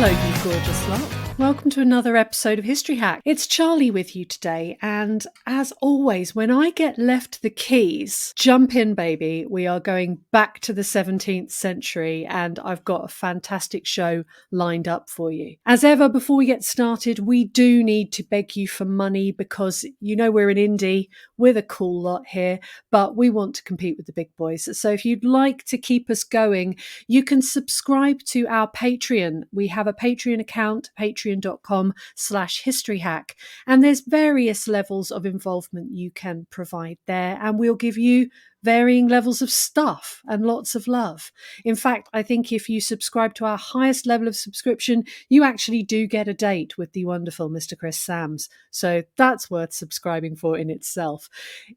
Hello, you gorgeous lot. Welcome to another episode of History Hack. It's Charlie with you today, and as always, when I get left the keys, jump in, baby. We are going back to the 17th century, and I've got a fantastic show lined up for you. As ever, before we get started, we do need to beg you for money because you know we're an indie, we're the cool lot here, but we want to compete with the big boys. So if you'd like to keep us going, you can subscribe to our Patreon. We have a Patreon account, patreon.com/historyhack. And there's various levels of involvement you can provide there. And we'll give you varying levels of stuff and lots of love. In fact, I think if you subscribe to our highest level of subscription, you actually do get a date with the wonderful Mr. Chris Sams. So that's worth subscribing for in itself.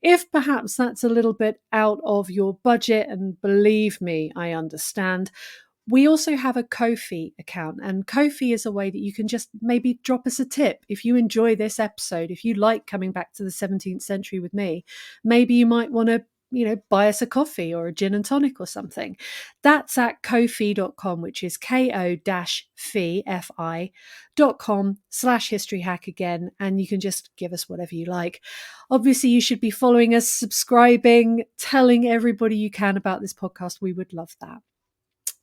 If perhaps that's a little bit out of your budget, and believe me, I understand, we also have a Ko-fi account, and Ko-fi is a way that you can just maybe drop us a tip. If you enjoy this episode, if you like coming back to the 17th century with me, maybe you might want to buy us a coffee or a gin and tonic or something. That's at ko-fi.com, which is ko-fi.com/historyhack again, and you can just give us whatever you like. Obviously, you should be following us, subscribing, telling everybody you can about this podcast. We would love that.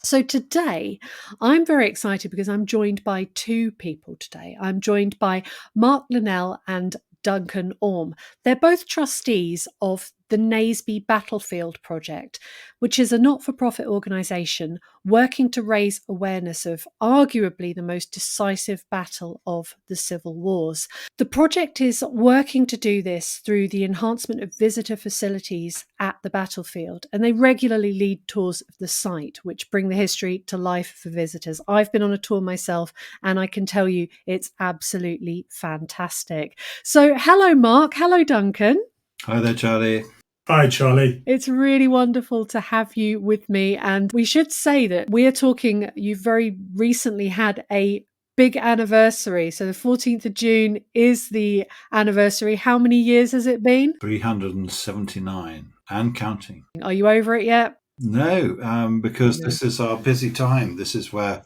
So today, I'm very excited because I'm joined by two people today. I'm joined by Mark Linnell and Duncan Orme. They're both trustees of the Naseby Battlefield Project, which is a not-for-profit organisation working to raise awareness of arguably the most decisive battle of the Civil Wars. The project is working to do this through the enhancement of visitor facilities at the battlefield, and they regularly lead tours of the site, which bring the history to life for visitors. I've been on a tour myself, and I can tell you it's absolutely fantastic. So hello, Mark. Hello, Duncan. Hi there, Charlie. Hi, Charlie. It's really wonderful to have you with me. And we should say that we are talking, you very recently had a big anniversary. So the 14th of June is the anniversary. How many years has it been? 379 and counting. Are you over it yet? No, because this is our busy time. This is where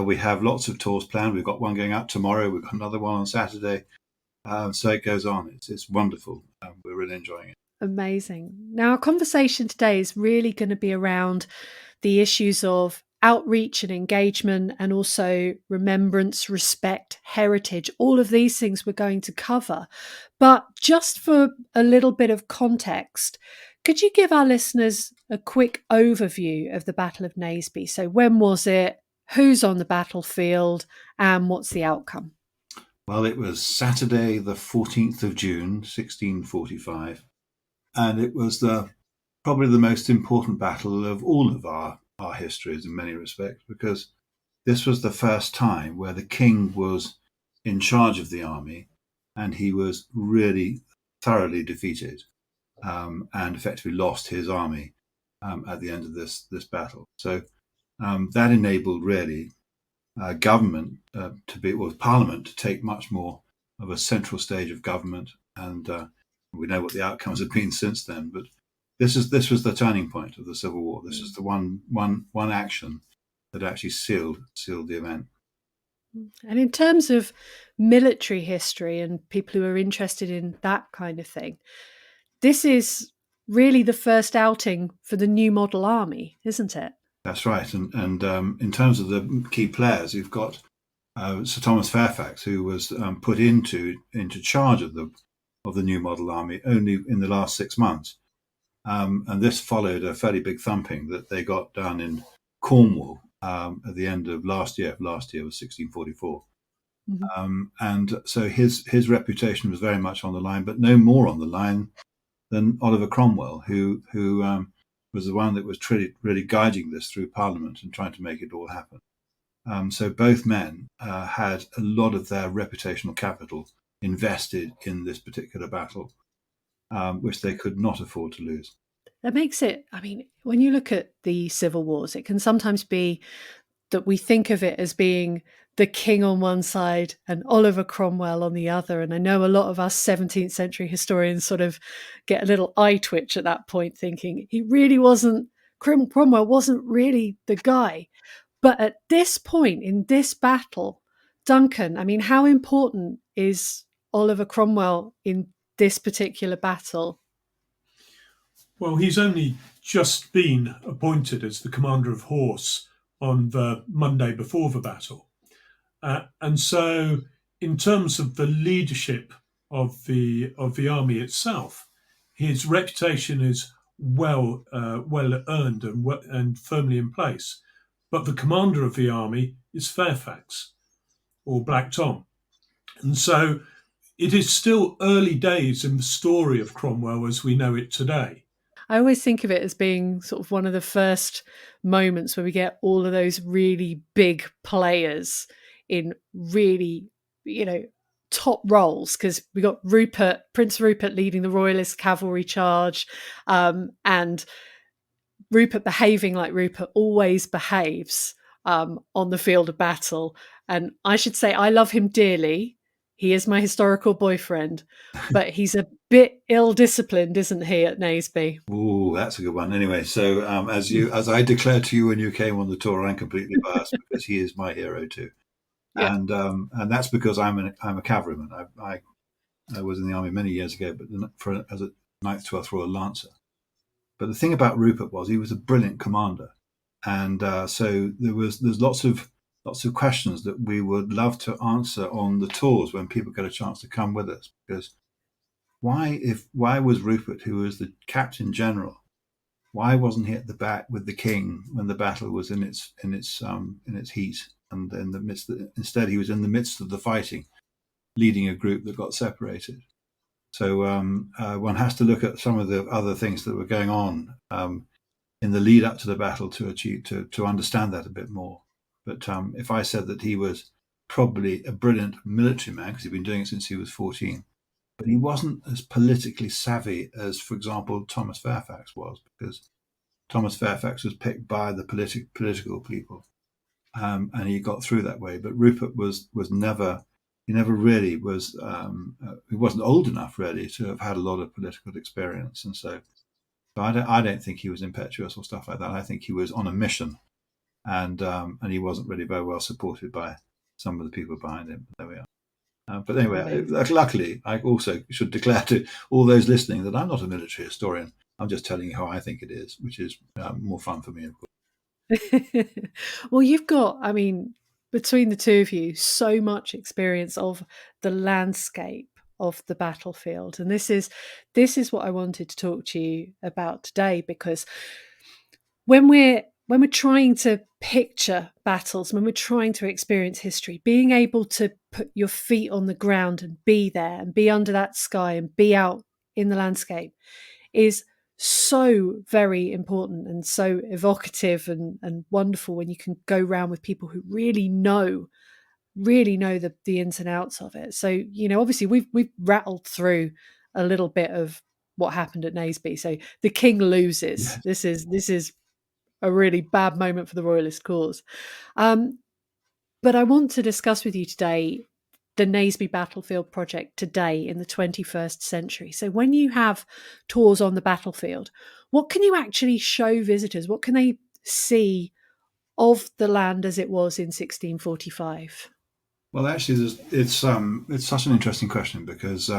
we have lots of tours planned. We've got one going out tomorrow. We've got another one on Saturday. So it goes on. It's wonderful. We're really enjoying it. Amazing. Now, our conversation today is really going to be around the issues of outreach and engagement, and also remembrance, respect, heritage. All of these things we're going to cover. But just for a little bit of context, could you give our listeners a quick overview of the Battle of Naseby? So when was it? Who's on the battlefield? And what's the outcome? Well, it was Saturday, the 14th of June, 1645. And it was probably the most important battle of all of our histories in many respects, because this was the first time where the king was in charge of the army, and he was really thoroughly defeated and effectively lost his army at the end of this battle. So that enabled really government Parliament to take much more of a central stage of government, and we know what the outcomes have been since then, but this was the turning point of the Civil War. This is the one action that actually sealed the event. And in terms of military history and people who are interested in that kind of thing, this is really the first outing for the new model army, isn't it? That's right. And in terms of the key players, you've got Sir Thomas Fairfax, who was put into charge of the new model army only in the last 6 months. And this followed a fairly big thumping that they got down in Cornwall at the end of last year. Last year was 1644. Mm-hmm. And so his reputation was very much on the line, but no more on the line than Oliver Cromwell, who was the one that was really guiding this through Parliament and trying to make it all happen. So both men had a lot of their reputational capital invested in this particular battle, which they could not afford to lose. That makes it, I mean, when you look at the Civil Wars, it can sometimes be that we think of it as being the king on one side and Oliver Cromwell on the other. And I know a lot of us 17th century historians sort of get a little eye twitch at that point, thinking Cromwell wasn't really the guy. But at this point in this battle, Duncan, I mean, how important is Oliver Cromwell in this particular battle? Well, he's only just been appointed as the commander of horse on the Monday before the battle. And so, in terms of the leadership of the army itself, his reputation is well earned and firmly in place. But the commander of the army is Fairfax, or Black Tom, and so it is still early days in the story of Cromwell as we know it today. I always think of it as being sort of one of the first moments where we get all of those really big players in really, top roles, because we got Prince Rupert leading the Royalist cavalry charge, and Rupert behaving like Rupert always behaves on the field of battle. And I should say I love him dearly. He is my historical boyfriend, but he's a bit ill-disciplined, isn't he, at Naseby? Oh, that's a good one. Anyway, so as I declared to you when you came on the tour, I'm completely biased because he is my hero too, Yeah. and that's because I'm a cavalryman. I was in the army many years ago, but as a 9th 12th Royal Lancer. But the thing about Rupert was he was a brilliant commander, and so there's lots of questions that we would love to answer on the tours when people get a chance to come with us. Because why was Rupert, who was the captain general, why wasn't he at the back with the king when the battle was in its heat and in the midst? Instead, he was in the midst of the fighting, leading a group that got separated. So one has to look at some of the other things that were going on in the lead up to the battle to understand that a bit more. But if I said that he was probably a brilliant military man, because he'd been doing it since he was 14, but he wasn't as politically savvy as, for example, Thomas Fairfax was, because Thomas Fairfax was picked by the political people, and he got through that way. But Rupert was never. He never really was. He wasn't old enough really to have had a lot of political experience, and so I don't think he was impetuous or stuff like that. I think he was on a mission, and he wasn't really very well supported by some of the people behind him. There we are. But anyway, luckily, I also should declare to all those listening that I'm not a military historian. I'm just telling you how I think it is, which is more fun for me, of course. Well, you've got, I mean, between the two of you, so much experience of the landscape of the battlefield. And this is what I wanted to talk to you about today, because when we're trying to picture battles, when we're trying to experience history, being able to put your feet on the ground and be there and be under that sky and be out in the landscape is so very important and so evocative and wonderful when you can go around with people who really know the ins and outs of it. So, obviously we've rattled through a little bit of what happened at Naseby. So the king loses. Yes. This is a really bad moment for the royalist cause. But I want to discuss with you today the Naseby Battlefield Project today in the 21st century. So when you have tours on the battlefield, what can you actually show visitors? What can they see of the land as it was in 1645? Well, actually, it's such an interesting question because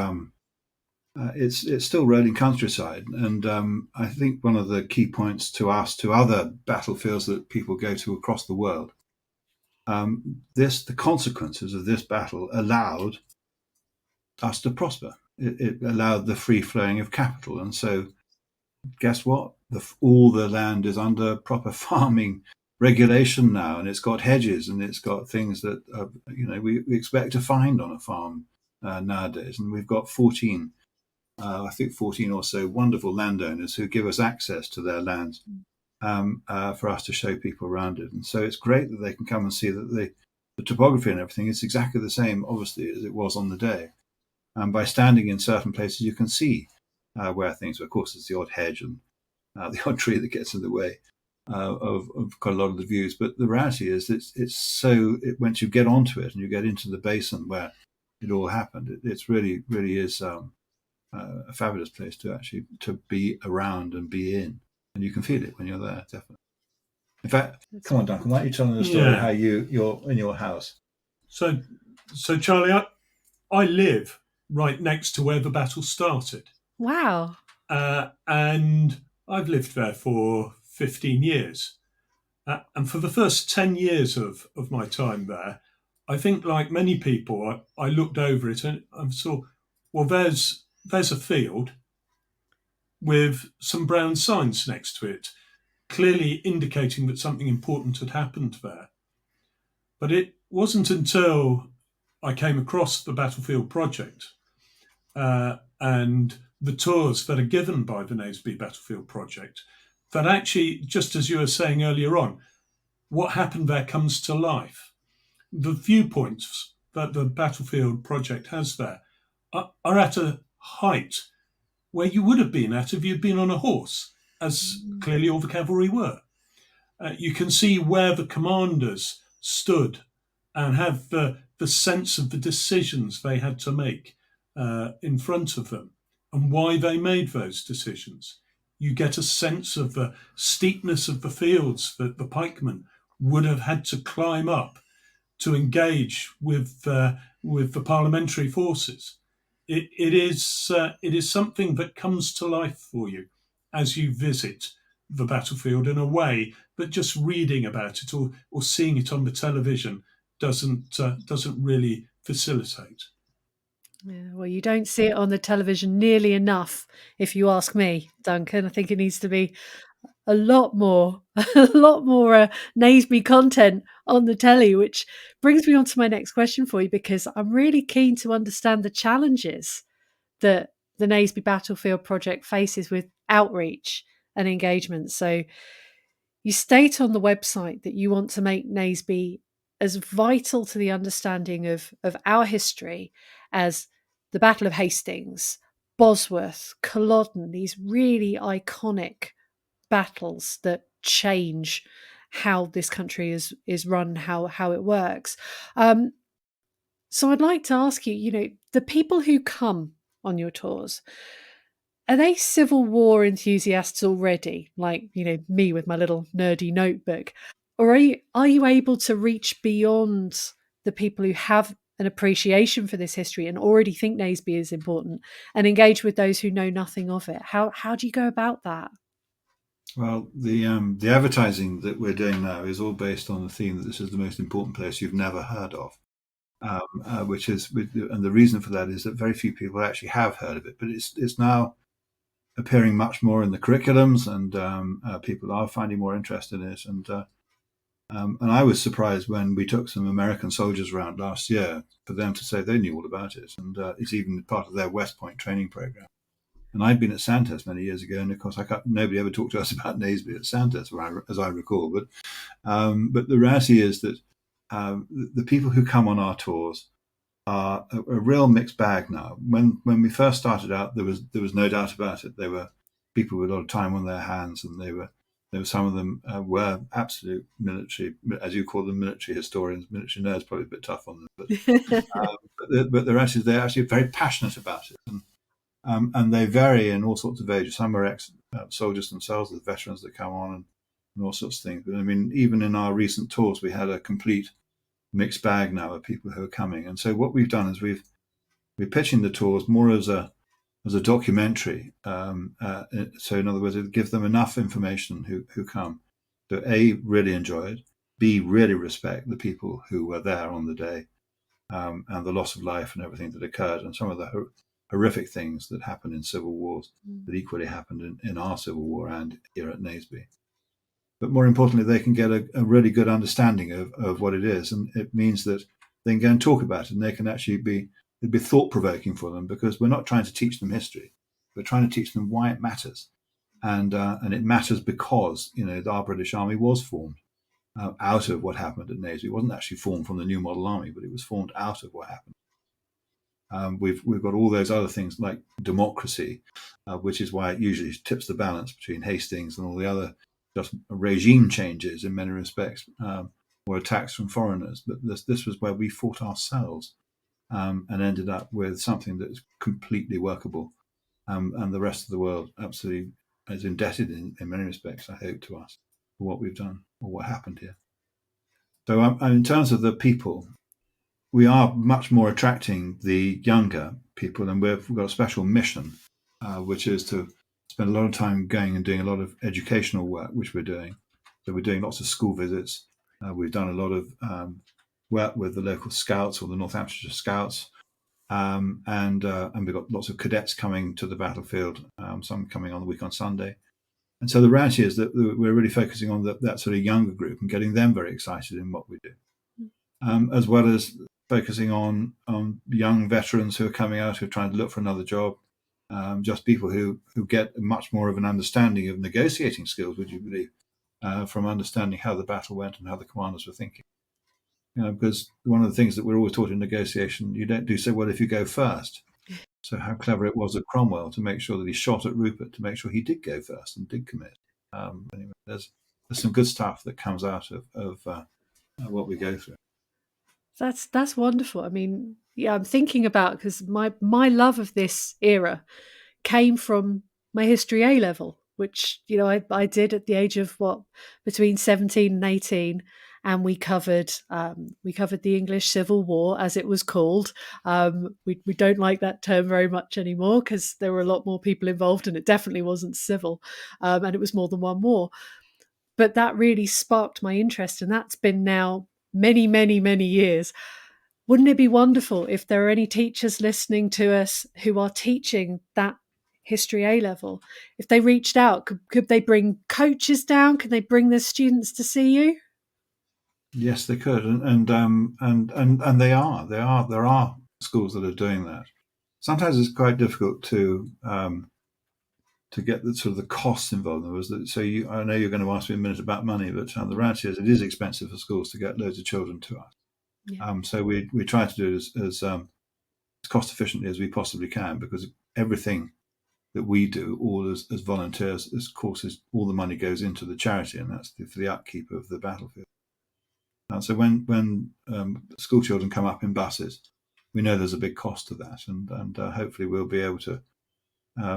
it's still rolling countryside, and I think one of the key points to other battlefields that people go to across the world, the consequences of this battle allowed us to prosper. It allowed the free flowing of capital, and so guess what? All the land is under proper farming regulation now, and it's got hedges and it's got things that we expect to find on a farm nowadays, and we've got 14 or so wonderful landowners who give us access to their lands for us to show people around it. And so it's great that they can come and see that the topography and everything is exactly the same, obviously, as it was on the day. And by standing in certain places, you can see where things were. Of course, there's the odd hedge and the odd tree that gets in the way of quite a lot of the views. But the reality is, once you get onto it and you get into the basin where it all happened, it's really, really is a fabulous place to be around and be in, and you can feel it when you're there, definitely. In fact, come on, Duncan, why don't you tell them the story how you're in your house? So Charly, I live right next to where the battle started. Wow. And I've lived there for 15 years. And for the first 10 years of my time there, I think, like many people, I looked over it and I saw, well, there's a field with some brown signs next to it, clearly indicating that something important had happened there. But it wasn't until I came across the Battlefield Project and the tours that are given by the Naseby Battlefield Project that actually, just as you were saying earlier on, what happened there comes to life. The viewpoints that the Battlefield Project has there are at a height where you would have been at if you'd been on a horse, as clearly all the cavalry were. You can see where the commanders stood and have the sense of the decisions they had to make in front of them and why they made those decisions. You get a sense of the steepness of the fields that the pikemen would have had to climb up to engage with the parliamentary forces. It is something that comes to life for you as you visit the battlefield in a way that just reading about it or seeing it on the television doesn't really facilitate. Yeah, well, you don't see it on the television nearly enough, if you ask me, Duncan. I think it needs to be a lot more Naseby content on the telly, which brings me on to my next question for you, because I'm really keen to understand the challenges that the Naseby Battlefield Project faces with outreach and engagement. So you state on the website that you want to make Naseby as vital to the understanding of our history as the Battle of Hastings, Bosworth, Culloden, these really iconic battles that change how this country is run, how it works. So I'd like to ask you, the people who come on your tours, are they Civil War enthusiasts already, like, me with my little nerdy notebook? Or are you able to reach beyond the people who have an appreciation for this history and already think Naseby is important and engage with those who know nothing of it? How do you go about that? Well, the advertising that we're doing now is all based on the theme that this is the most important place you've never heard of, and the reason for that is that very few people actually have heard of it, but it's now appearing much more in the curriculums, and people are finding more interest in it. And I was surprised when we took some American soldiers around last year for them to say they knew all about it, and it's even part of their West Point training program. And I'd been at Sandhurst many years ago, and of course, nobody ever talked to us about Naseby at Sandhurst, as I recall. But the reality is that the people who come on our tours are a real mixed bag now. When we first started out, there was no doubt about it. They were people with a lot of time on their hands, and there were some of them were absolute military, as you call them, military historians, military nerds. Probably a bit tough on them, but they're actually very passionate about it. And they vary in all sorts of ages. Some are ex-soldiers themselves, the veterans that come on, and all sorts of things. But I mean, even in our recent tours, we had a complete mixed bag now of people who are coming. And so what we've done is we're pitching the tours more as a documentary. So in other words, it gives them enough information who come to A, really enjoy it, B, really respect the people who were there on the day, and the loss of life and everything that occurred, and some of the horrific things that happened in civil wars that equally happened in our civil war and here at Naseby. But more importantly, they can get a really good understanding of what it is, and it means that they can go and talk about it, and they can actually it'd be thought-provoking for them, because we're not trying to teach them history, we're trying to teach them why it matters, and it matters because our British Army was formed out of what happened at Naseby. It wasn't actually formed from the New Model Army, but it was formed out of what happened. We've got all those other things like democracy, which is why it usually tips the balance between Hastings and all the other just regime changes in many respects, or attacks from foreigners. But this was where we fought ourselves, and ended up with something that's completely workable, and the rest of the world absolutely is indebted in many respects, I hope, to us. what we've done or what happened here. So in terms of the people, we are much more attracting the younger people, and we've got a special mission, which is to spend a lot of time going and doing a lot of educational work, which we're doing. So we're doing lots of school visits. We've done a lot of work with the local scouts or the Northamptonshire Scouts, and we've got lots of cadets coming to the battlefield, some coming on the week on Sunday. And so the reality is that we're really focusing on that sort of younger group and getting them very excited in what we do, as well as focusing on young veterans who are coming out, who are trying to look for another job, just people who get much more of an understanding of negotiating skills, would you believe, from understanding how the battle went and how the commanders were thinking. Because one of the things that we're always taught in negotiation, you don't do so well if you go first. So how clever it was of Cromwell to make sure that he shot at Rupert to make sure he did go first and did commit. Anyway, there's some good stuff that comes out of what we go through. That's wonderful. I mean, yeah, I'm thinking about, because my love of this era came from my history A level, which I did at the age of between 17 and 18. And we covered the English Civil War, as it was called. We don't like that term very much anymore, because there were a lot more people involved, and it definitely wasn't civil, and it was more than one war. But that really sparked my interest, and that's been now many, many, many years. Wouldn't it be wonderful if there are any teachers listening to us who are teaching that history A level? If they reached out, could they bring coaches down? Could they bring their students to see you? Yes, they could, and they are. There are schools that are doing that. Sometimes it's quite difficult to get the sort of the costs involved. I know you're going to ask me a minute about money, but the reality is it is expensive for schools to get loads of children to us. Yeah. So we try to do it as cost efficiently as we possibly can, because everything that we do, all as volunteers, as courses, all the money goes into the charity, and that's for the upkeep of the battlefield. And so when school children come up in buses, we know there's a big cost to that, and hopefully we'll be able to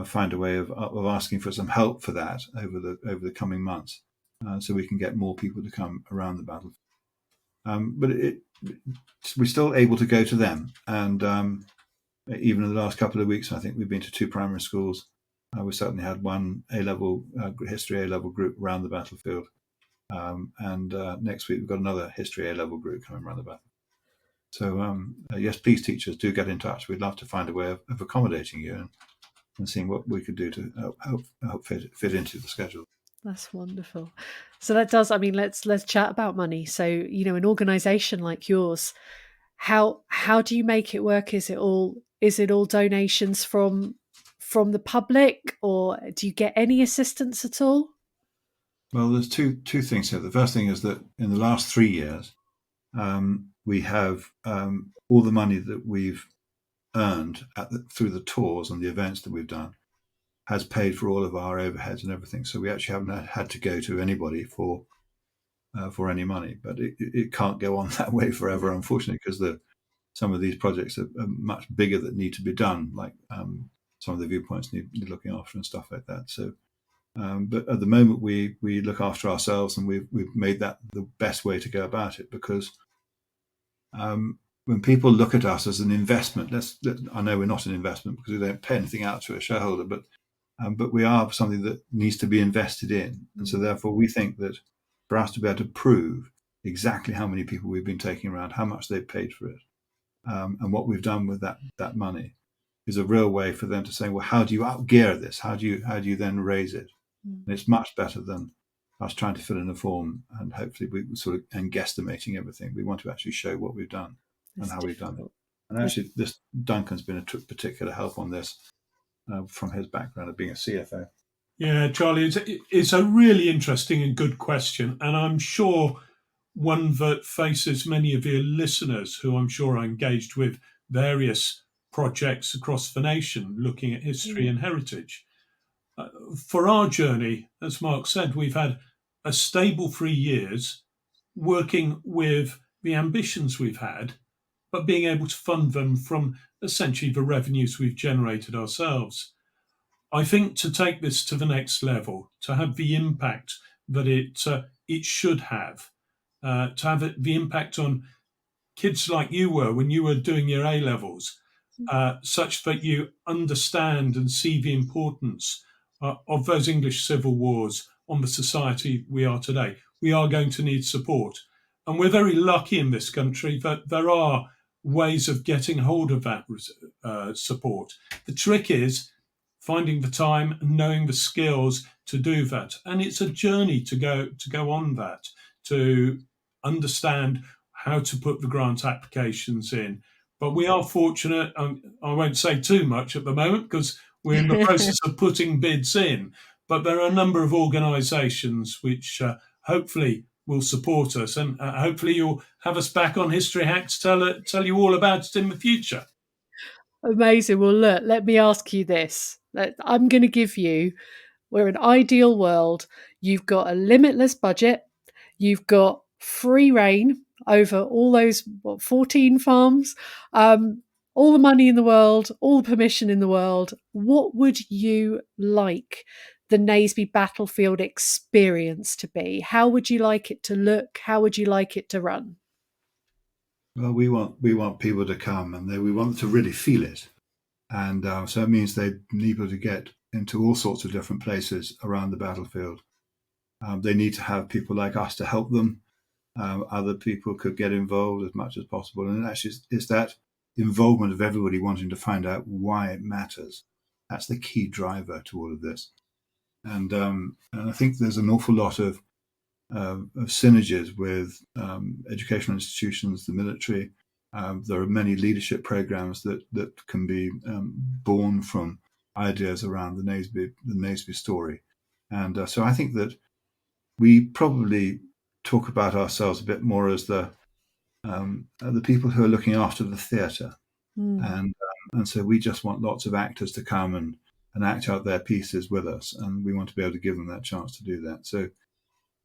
find a way of asking for some help for that over the coming months, so we can get more people to come around the battlefield. But we're still able to go to them, and even in the last couple of weeks, I think we've been to 2 primary schools. We certainly had one A-level history A-level group around the battlefield. And next week we've got another history A-level group coming around the back. So yes, please, teachers, do get in touch. We'd love to find a way of accommodating you and seeing what we could do to help fit into the schedule. That's wonderful. So that does, I mean, let's chat about money. So, an organisation like yours, how do you make it work? Is it all donations from the public, or do you get any assistance at all? Well, there's two things here. The first thing is that in the last 3 years, we have all the money that we've earned through the tours and the events that we've done has paid for all of our overheads and everything. So we actually haven't had to go to anybody for any money. But it can't go on that way forever, unfortunately, because some of these projects are much bigger that need to be done, like some of the viewpoints need looking after and stuff like that. So. But at the moment, we look after ourselves, and we've made that the best way to go about it, because when people look at us as an investment, I know we're not an investment because we don't pay anything out to a shareholder, but we are something that needs to be invested in, and so therefore we think that for us to be able to prove exactly how many people we've been taking around, how much they've paid for it, and what we've done with that money, is a real way for them to say, well, how do you outgear this? How do you then raise it? And it's much better than us trying to fill in a form and hopefully we sort of and guesstimating everything. We want to actually show what we've done and how we've done it. And actually, Duncan's been a particular help on this from his background of being a CFO. Yeah, Charlie, it's a really interesting and good question, and I'm sure one that faces many of your listeners who I'm sure are engaged with various projects across the nation looking at history and heritage. For our journey, as Mark said, we've had a stable 3 years working with the ambitions we've had, but being able to fund them from essentially the revenues we've generated ourselves. I think to take this to the next level, to have the impact that it should have, to have the impact on kids like you were when you were doing your A levels, such that you understand and see the importance of those English civil wars on the society we are today. We are going to need support. And we're very lucky in this country that there are ways of getting hold of that support. The trick is finding the time and knowing the skills to do that. And it's a journey to go on that, to understand how to put the grant applications in. But we are fortunate, I won't say too much at the moment because we're in the process of putting bids in, but there are a number of organisations which hopefully will support us, and hopefully you'll have us back on History Hack to tell you all about it in the future. Amazing. Well, look, let me ask you this. I'm going to give you, we're an ideal world. You've got a limitless budget. You've got free reign over all those 14 farms, all the money in the world, all the permission in the world. What would you like the Naseby battlefield experience to be? How would you like it to look? How would you like it to run? Well, we want people to come, and we want them to really feel it, and so it means they need to get into all sorts of different places around the battlefield. They need to have people like us to help them. Other people could get involved as much as possible, and actually, it's that involvement of everybody wanting to find out why it matters. That's the key driver to all of this, and I think there's an awful lot of synergies with educational institutions, the military. There are many leadership programs that can be born from ideas around the Naseby story. And so I think that we probably talk about ourselves a bit more as the people who are looking after the theatre. And so we just want lots of actors to come and act out their pieces with us, and we want to be able to give them that chance to do that. So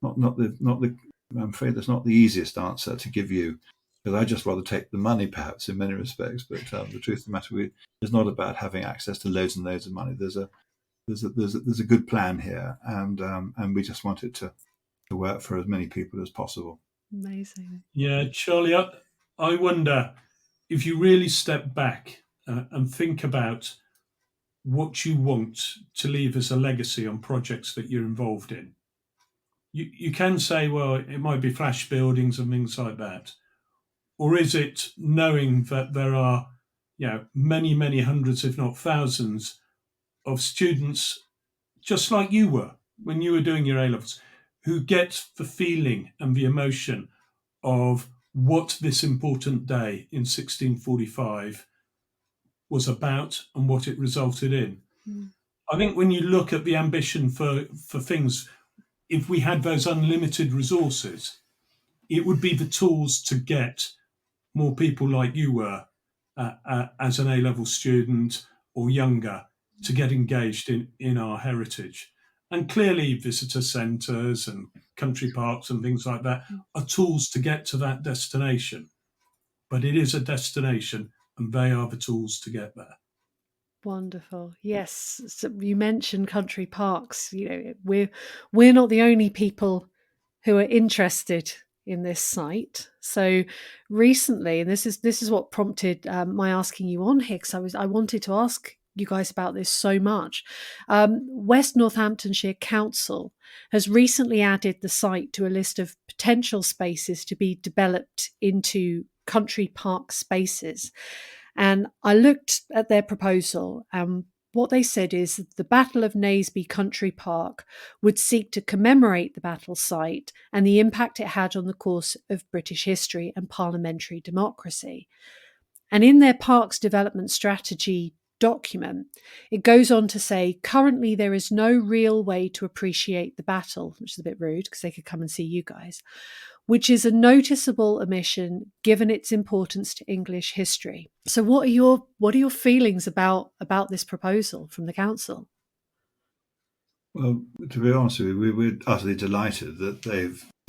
I'm afraid that's not the easiest answer to give you, because I just rather take the money, perhaps, in many respects. But the truth of the matter is not about having access to loads and loads of money. There's a good plan here, and we just want it to work for as many people as possible. Amazing. Yeah, Charly, I wonder if you really step back and think about what you want to leave as a legacy on projects that you're involved in. You can say, well, it might be flash buildings and things like that. Or is it knowing that there are, many, many hundreds, if not thousands, of students just like you were when you were doing your A-levels, who get the feeling and the emotion of what this important day in 1645 was about and what it resulted in. I think when you look at the ambition for things, if we had those unlimited resources, it would be the tools to get more people like you were as an A-level student or younger to get engaged in our heritage. And clearly visitor centres and country parks and things like that are tools to get to that destination. But it is a destination, and they are the tools to get there. Wonderful. Yes, so you mentioned country parks. We're not the only people who are interested in this site. So recently, and this is what prompted my asking you on here, because I wanted to ask you guys about this so much. West Northamptonshire Council has recently added the site to a list of potential spaces to be developed into country park spaces. And I looked at their proposal, and what they said is that the Battle of Naseby Country Park would seek to commemorate the battle site and the impact it had on the course of British history and parliamentary democracy. And in their parks development strategy document, it goes on to say, currently there is no real way to appreciate the battle, which is a bit rude because they could come and see you guys, which is a noticeable omission given its importance to English history. So what are your feelings about this proposal from the council? Well, to be honest with you, we're utterly delighted that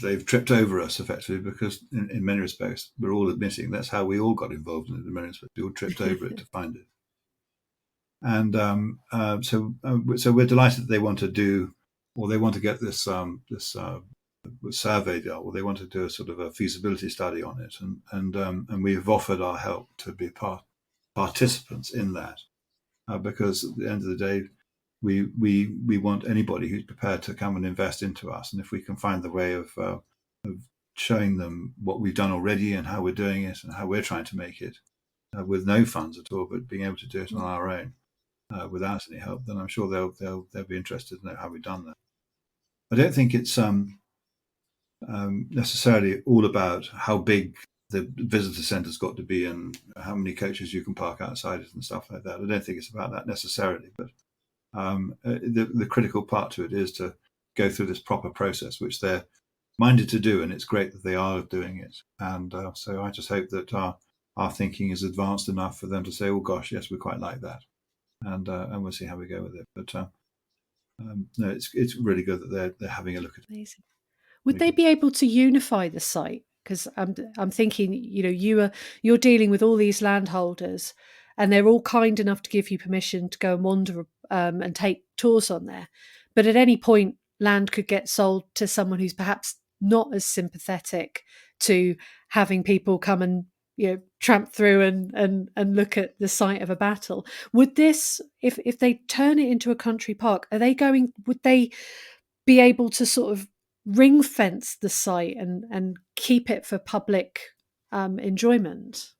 they've tripped over us effectively, because in many respects we're all admitting that's how we all got involved in it. In many respects, we all tripped over it to find it. And so we're delighted that they want to do or they want to get this survey done, or they want to do a sort of a feasibility study on it, and we've offered our help to be participants in that, because at the end of the day, we want anybody who's prepared to come and invest into us, and if we can find the way of showing them what we've done already and how we're doing it and how we're trying to make it with no funds at all, but being able to do it on our own without any help, then I'm sure they'll be interested to know how we've done that. I don't think it's necessarily all about how big the visitor centre's got to be and how many coaches you can park outside it and stuff like that. I don't think it's about that necessarily, but the critical part to it is to go through this proper process, which they're minded to do, and it's great that they are doing it. And so I just hope that our thinking is advanced enough for them to say, "Oh gosh, yes, we quite like that," and we'll see how we go with it. But no, it's really good that they're having a look at it. Amazing. Would they be able to unify the site? Because I'm thinking, you're dealing with all these landholders, and they're all kind enough to give you permission to go and wander and take tours on there. But at any point, land could get sold to someone who's perhaps not as sympathetic to having people come and tramp through and look at the site of a battle. Would this, if they turn it into a country park, would they be able to sort of ring fence the site and keep it for public enjoyment?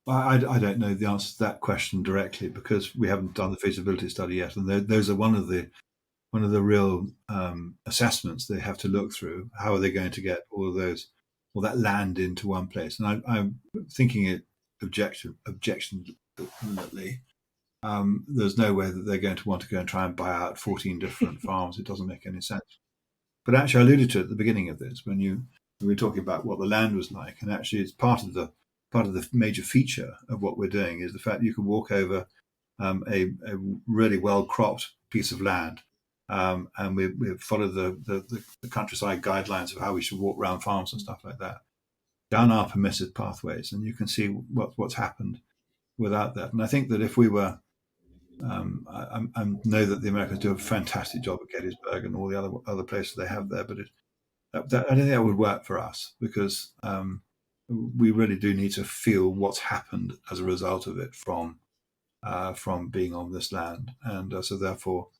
I don't know the answer to that question directly, because we haven't done the feasibility study yet, and those are one of the real assessments they have to look through. How are they going to get all that land into one place? And I'm thinking it objectionably. There's no way that they're going to want to go and try and buy out 14 different farms. It doesn't make any sense. But actually, I alluded to it at the beginning of this when we were talking about what the land was like, and actually, it's part of the major feature of what we're doing is the fact that you can walk over a really well cropped piece of land, and we follow the countryside guidelines of how we should walk around farms and stuff like that down our permitted pathways, and you can see what's happened without that. And I think that if we were I know that the Americans do a fantastic job at Gettysburg and all the other places they have there, but I don't think that would work for us, because we really do need to feel what's happened as a result of it from being on this land, and so therefore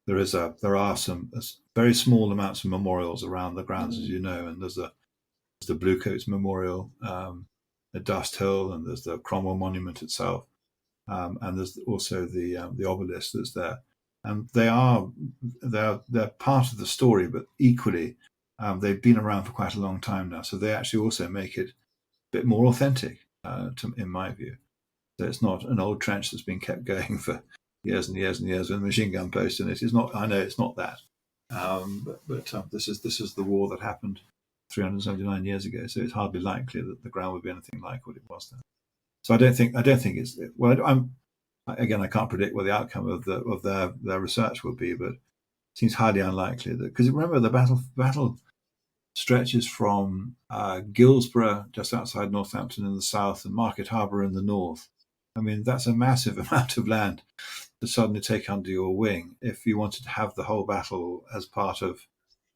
there are some very small amounts of memorials around the grounds, as you know, and there's the Bluecoats Memorial at Dust Hill, and there's the Cromwell Monument itself. And there's also the obelisk that's there, and they're part of the story, but equally they've been around for quite a long time now, so they actually also make it a bit more authentic, in my view. So it's not an old trench that's been kept going for years and years and years with a machine gun post in it. It's not. I know it's not that, but this is the war that happened 379 years ago. So it's hardly likely that the ground would be anything like what it was then. So I don't think it's well. I can't predict what the outcome of their research will be, but it seems highly unlikely that, because remember the battle stretches from Guilsborough just outside Northampton in the south and Market Harbour in the north. I mean, that's a massive amount of land to suddenly take under your wing if you wanted to have the whole battle as part of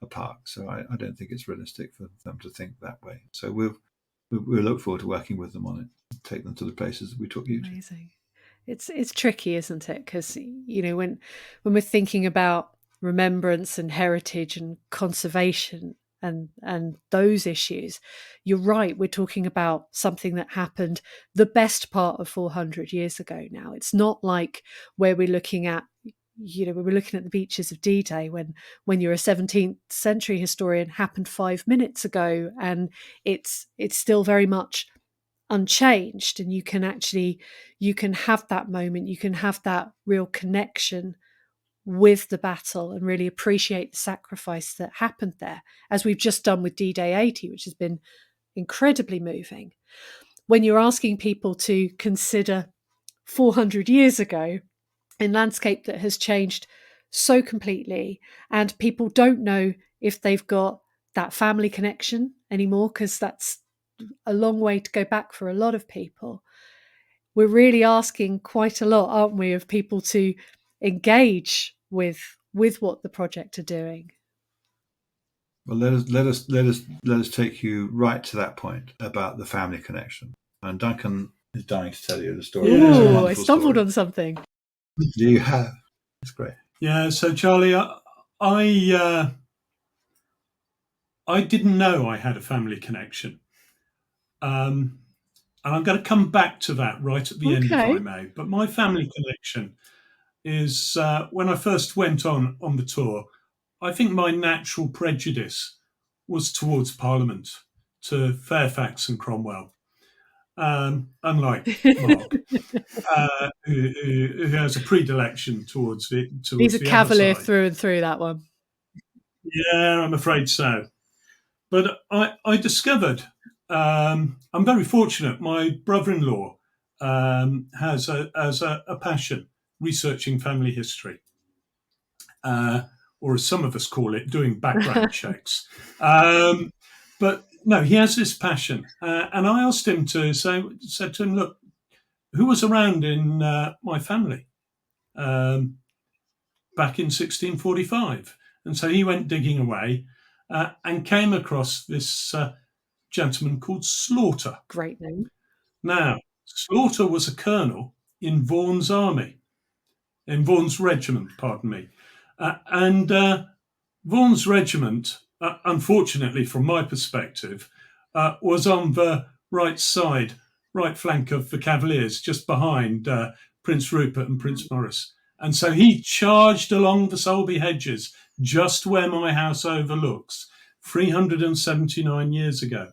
a park. So I don't think it's realistic for them to think that way. So we look forward to working with them on it, take them to the places that we took you to. Amazing. It's tricky, isn't it? Because when we're thinking about remembrance and heritage and conservation and those issues, you're right. We're talking about something that happened the best part of 400 years ago. Now it's not like where we're looking at. When we're looking at the beaches of D-Day, when you're a 17th century historian, happened 5 minutes ago, and it's still very much unchanged, and you can have that moment, you can have that real connection with the battle and really appreciate the sacrifice that happened there, as we've just done with D-Day 80, which has been incredibly moving. When you're asking people to consider 400 years ago, a landscape that has changed so completely, and people don't know if they've got that family connection anymore, because that's a long way to go back for a lot of people. We're really asking quite a lot, aren't we, of people to engage with with what the project are doing? Well, let us take you right to that point about the family connection. And Duncan is dying to tell you the story. Yeah. It's a Ooh, I wonderful stumbled story. on something. You have. It's great. Yeah. So, Charlie, I didn't know I had a family connection. And I'm going to come back to that right at the end, if I may. But my family connection is when I first went on the tour, I think my natural prejudice was towards Parliament, to Fairfax and Cromwell. Unlike Mark, who has a predilection towards He's a the cavalier other side. through and through, that one. Yeah, I'm afraid so. But I discovered, I'm very fortunate, my brother-in-law has a passion researching family history, or as some of us call it, doing background checks. But no, he has this passion. And I asked him said to him, look, who was around in my family back in 1645? And so he went digging away and came across this gentleman called Slaughter. Great name. Now, Slaughter was a colonel in Vaughan's army, in Vaughan's regiment, pardon me. And Vaughan's regiment, unfortunately from my perspective, was on the right flank of the Cavaliers, just behind Prince Rupert and Prince Maurice. And so he charged along the Solby hedges, just where my house overlooks, 379 years ago.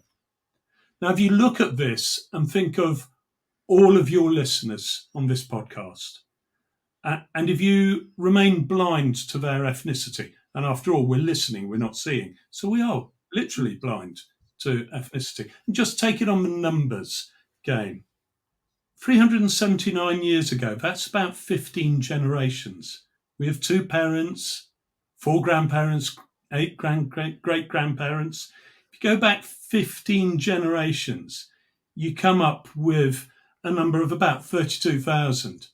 Now, if you look at this and think of all of your listeners on this podcast, and if you remain blind to their ethnicity, and after all, we're listening, we're not seeing, so we are literally blind to ethnicity, and just take it on the numbers game. 379 years ago, that's about 15 generations. We have 2 parents, 4 grandparents, 8 great-grandparents. If you go back 15 generations, you come up with a number of about 32,000.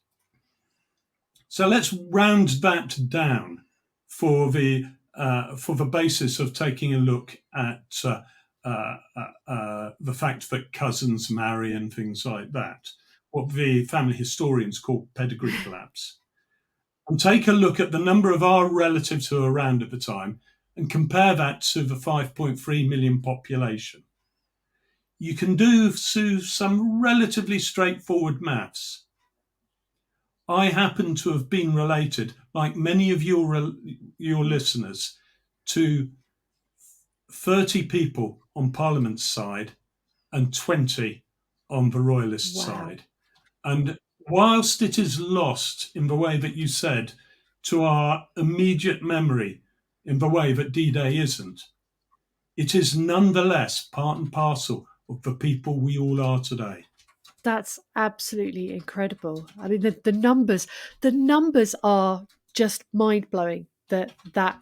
So let's round that down for the basis of taking a look at the fact that cousins marry and things like that, what the family historians call pedigree collapse. And take a look at the number of our relatives who were around at the time and compare that to the 5.3 million population. You can do some relatively straightforward maths. I happen to have been related, like many of your listeners, to 30 people on Parliament's side and 20 on the Royalist side. And whilst it is lost in the way that you said to our immediate memory in the way that D-Day isn't, it is nonetheless part and parcel of the people we all are today. That's absolutely incredible. I mean, the numbers are just mind-blowing, that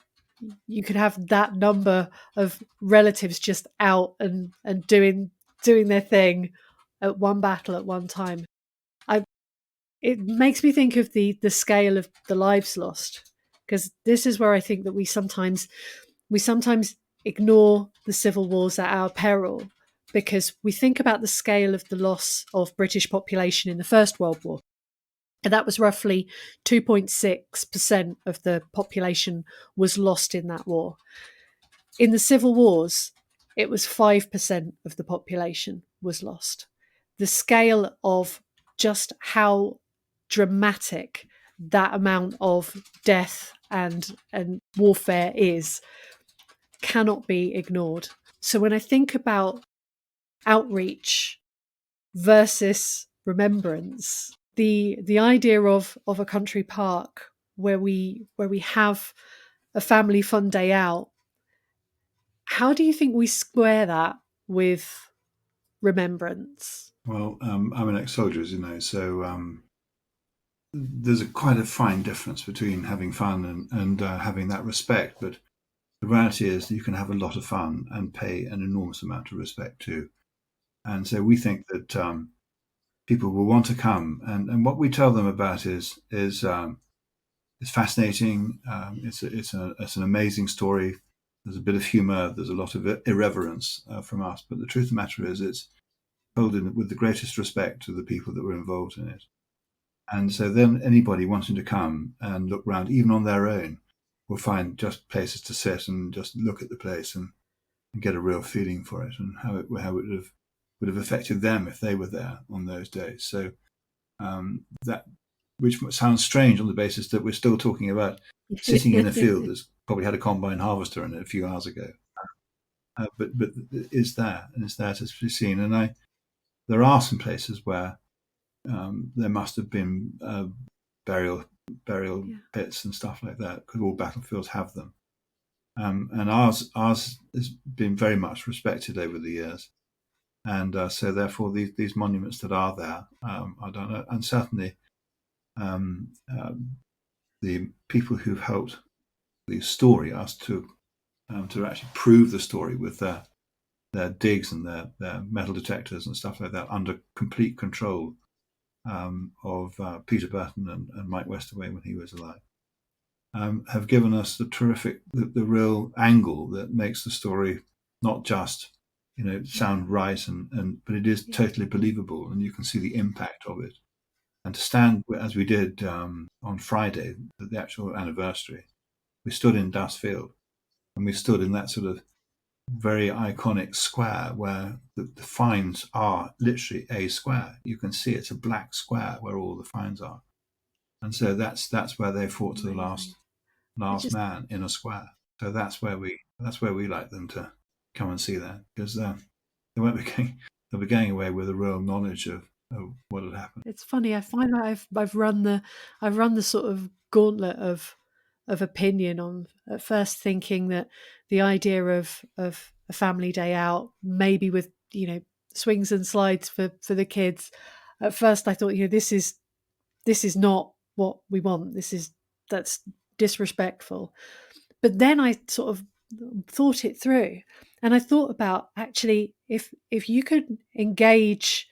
you could have that number of relatives just out and doing their thing at one battle at one time. It makes me think of the scale of the lives lost, because this is where I think that we sometimes ignore the civil wars at our peril, because we think about the scale of the loss of British population in the First World War. And that was roughly 2.6% of the population was lost in that war. In the civil wars, it was 5% of the population was lost. The scale of just how dramatic that amount of death and warfare is cannot be ignored. So when I think about outreach versus remembrance, the idea of a country park where we have a family fun day out, how do you think we square that with remembrance? Well, I'm an ex-soldier, as you know, so there's quite a fine difference between having fun and having that respect. But the reality is that you can have a lot of fun and pay an enormous amount of respect too. And so we think that people will want to come. And what we tell them about is It's fascinating. It's an amazing story. There's a bit of humour. There's a lot of irreverence from us. But the truth of the matter is, it's told with the greatest respect to the people that were involved in it. And so then anybody wanting to come and look around, even on their own, will find just places to sit and just look at the place and get a real feeling for it, and how it would have affected them if they were there on those days. So that, which sounds strange on the basis that we're still talking about sitting in a field that's probably had a combine harvester in it a few hours ago, but it's there, and it's there to be seen. And there are some places where there must have been burial pits and stuff like that, because all battlefields have them. And ours has been very much respected over the years, and so therefore these monuments that are there, I don't know, and certainly the people who've helped the story, us to actually prove the story with their digs and their metal detectors and stuff like that, under complete control of Peter Burton and Mike Westaway when he was alive. Have given us the real angle that makes the story not just sound right, but it is totally believable, and you can see the impact of it. And to stand as we did on Friday, the actual anniversary, we stood in Dustfield, and we stood in that sort of very iconic square where the finds are literally a square. You can see it's a black square where all the finds are. And so that's where they fought to the last man in a square. So that's where we like them to come and see that, because they won't be they'll be going away with a real knowledge of what had happened. It's funny. I find that I've run the sort of gauntlet of opinion on, at first thinking that the idea of a family day out, maybe with swings and slides for the kids. At first I thought, this is not what we want. That's disrespectful. But then I sort of thought it through, and I thought about, actually, if you could engage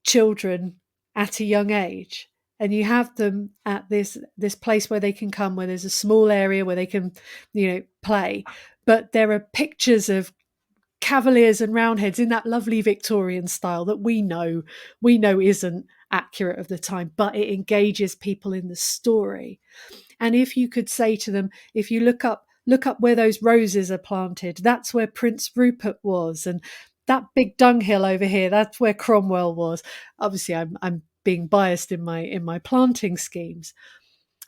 children at a young age, and you have them at this place where they can come, where there's a small area where they can play, but there are pictures of Cavaliers and Roundheads in that lovely Victorian style that we know isn't accurate of the time, but it engages people in the story. And if you could say to them, if you look up where those roses are planted, that's where Prince Rupert was, and that big dunghill over here, that's where Cromwell was. Obviously I'm being biased in my planting schemes,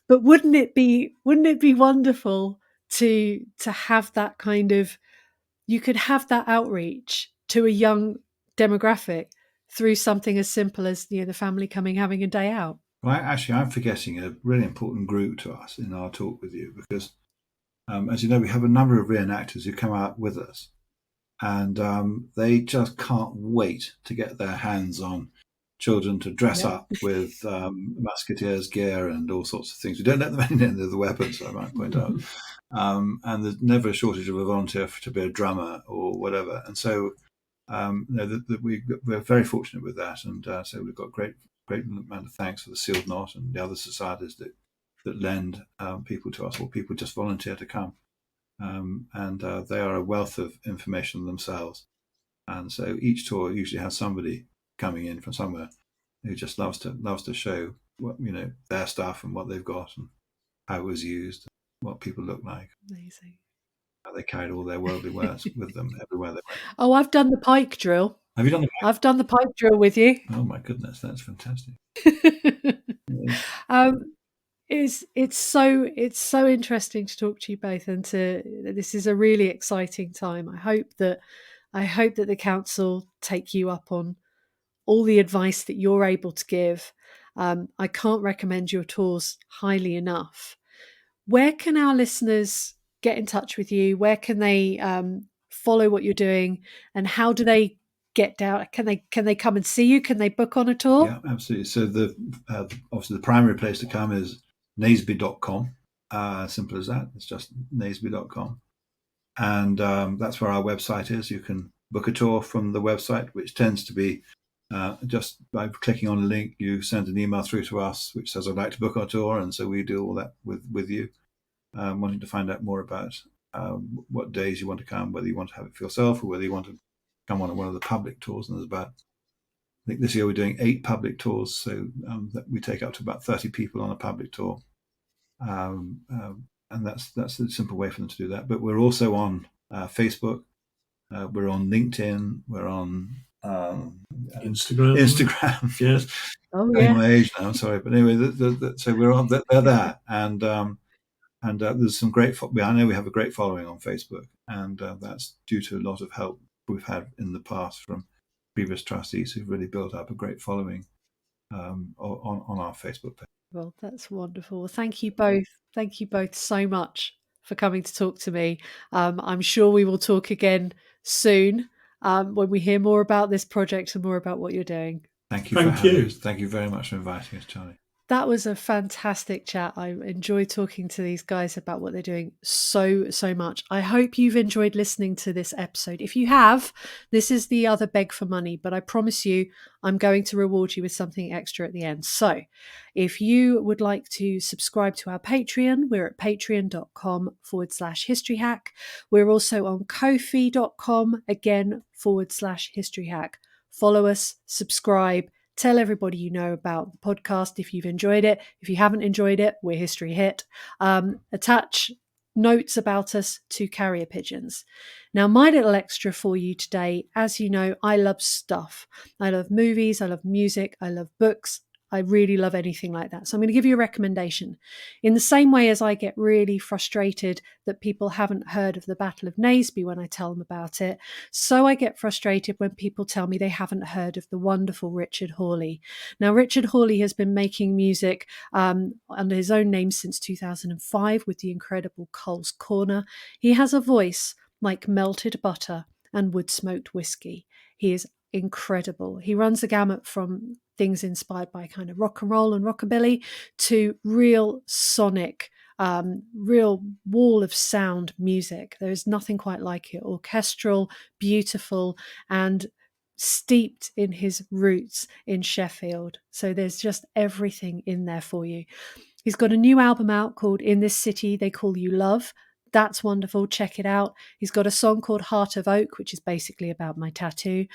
but wouldn't it be wonderful to have that kind of, you could have that outreach to a young demographic through something as simple as the family coming, having a day out. Well, I'm forgetting a really important group to us in our talk with you, because as you know, we have a number of reenactors who come out with us, and they just can't wait to get their hands on children to dress up with musketeers gear and all sorts of things. We don't let them in any of the weapons, I might point out. And there's never a shortage of a volunteer to be a drummer or whatever. And so we're very fortunate with that. And so we've got great amount of thanks for the Sealed Knot and the other societies that lend people to us, or people just volunteer to come. And they are a wealth of information themselves. And so each tour usually has somebody coming in from somewhere who just loves to show what their stuff and what they've got and how it was used, what people look like. Amazing. How they carried all their worldly wares with them everywhere they went. Oh, I've done the pike drill. Have you done the pike? I've done the pike drill with you. Oh my goodness, that's fantastic. It's so interesting to talk to you both, and this is a really exciting time. I hope that the council take you up on all the advice that you're able to give. I can't recommend your tours highly enough. Where can our listeners get in touch with you? Where can they follow what you're doing, and how do they get down? Can they come and see you? Can they book on a tour? Yeah, absolutely. So obviously the primary place to come is Naseby.com. Simple as that. It's just Naseby.com. And that's where our website is. You can book a tour from the website, which tends to be Just by clicking on a link, you send an email through to us which says, I'd like to book our tour. And so we do all that with you, wanting to find out more about what days you want to come, whether you want to have it for yourself or whether you want to come on one of the public tours. And there's about, I think this year we're doing 8 public tours. So that we take up to about 30 people on a public tour. And that's a simple way for them to do that. But we're also on Facebook. We're on LinkedIn. We're on Instagram. Yes. Oh, Showing yeah. my age now. I'm sorry, but anyway, so we're on. They're there, and there's some great. I know we have a great following on Facebook, and that's due to a lot of help we've had in the past from previous trustees who've really built up a great following on our Facebook page. Well, that's wonderful. Thank you both. Thank you both so much for coming to talk to me. I'm sure we will talk again soon when we hear more about this project and more about what you're doing. Thank you. Thank you very much for inviting us, Charly. That was a fantastic chat. I enjoyed talking to these guys about what they're doing so much. I hope you've enjoyed listening to this episode. If you have, this is the other beg for money, but I promise you I'm going to reward you with something extra at the end. So if you would like to subscribe to our Patreon, we're at patreon.com/historyhack. We're also on ko-fi.com, again, /historyhack. Follow us, subscribe. Tell everybody you know about the podcast if you've enjoyed it. If you haven't enjoyed it, we're History Hit. Attach notes about us to carrier pigeons. Now, my little extra for you today, as you know, I love stuff. I love movies, I love music, I love books. I really love anything like that. So I'm going to give you a recommendation. In the same way as I get really frustrated that people haven't heard of the Battle of Naseby when I tell them about it, so I get frustrated when people tell me they haven't heard of the wonderful Richard Hawley. Now, Richard Hawley has been making music under his own name since 2005 with the incredible Cole's Corner. He has a voice like melted butter and wood-smoked whiskey. He is incredible. He runs the gamut from things inspired by kind of rock and roll and rockabilly to real sonic, real wall of sound music. There is nothing quite like it. Orchestral, beautiful, and steeped in his roots in Sheffield. So there's just everything in there for you. He's got a new album out called In This City They Call You Love. That's wonderful. Check it out. He's got a song called Heart of Oak, which is basically about my tattoo.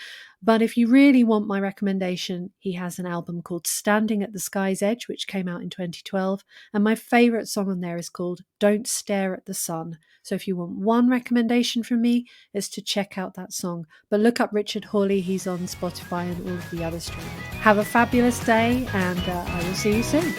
But if you really want my recommendation, he has an album called Standing at the Sky's Edge, which came out in 2012. And my favourite song on there is called Don't Stare at the Sun. So if you want one recommendation from me, it's to check out that song. But look up Richard Hawley. He's on Spotify and all of the other streamers. Have a fabulous day, and I will see you soon.